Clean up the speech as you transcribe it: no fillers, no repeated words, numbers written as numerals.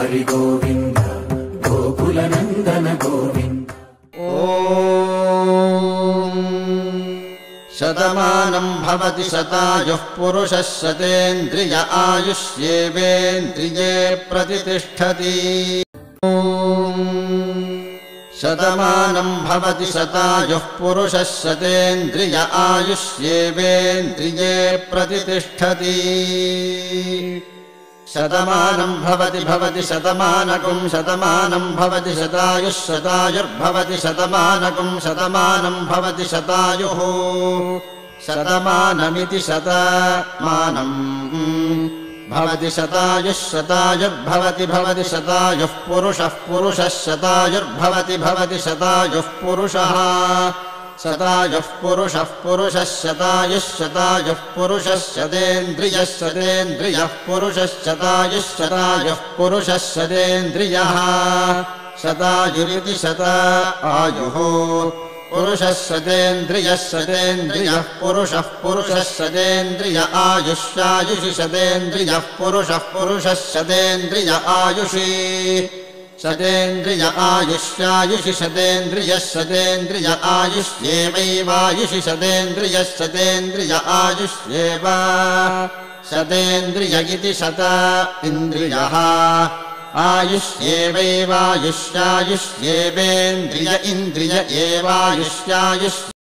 हरि गोविन्द गोकुलनन्दन गोविन्द। शतमानं भवति शतायुः पुरुषः शतेन्द्रिय आयुष्येवेन्द्रिये प्रतिष्ठति। शतमानं भवति शतायुः पुरुषः शतेन्द्रिय आयुष्येवेन्द्रिये प्रतिष्ठति। शतमानं भवति शतमानकं शतमानं भवति शतायुः शतायुर्भवति शतमानकं शतमानं भवति शतायुः शतमानमिति शतमानं भवति शतायुः शतायुर्भवति भवति शतायुः पुरुषः पुरुषः शतायुर्भवति शतायुः पुरुषः शतायुः पुरुषः पुरुषः शतायुः शतायुः पुरुषः शतेन्द्रियः शतेन्द्रियः पुरुषः शतायुः शतायुः पुरुषः शतेन्द्रियः शतायुरिति शतायुः पुरुषः शतेन्द्रियः शतेन्द्रियः पुरुषः पुरुषः शतेन्द्रिय आयुष्यायुषि शतेन्द्रियः पुरुषः पुरुषः शतेन्द्रिय आयुषि शतेन्द्रिय आयुष्यायुषि शतेन्द्रियः शतेन्द्रिय आयुष्येवैवायुषि शतेन्द्रियः शतेन्द्रिय आयुष्येव शतेन्द्रिय इति शत इन्द्रियः आयुष्येवैवायुष्यायुष्येवेन्द्रिय इन्द्रिय एवायुष्यायुष्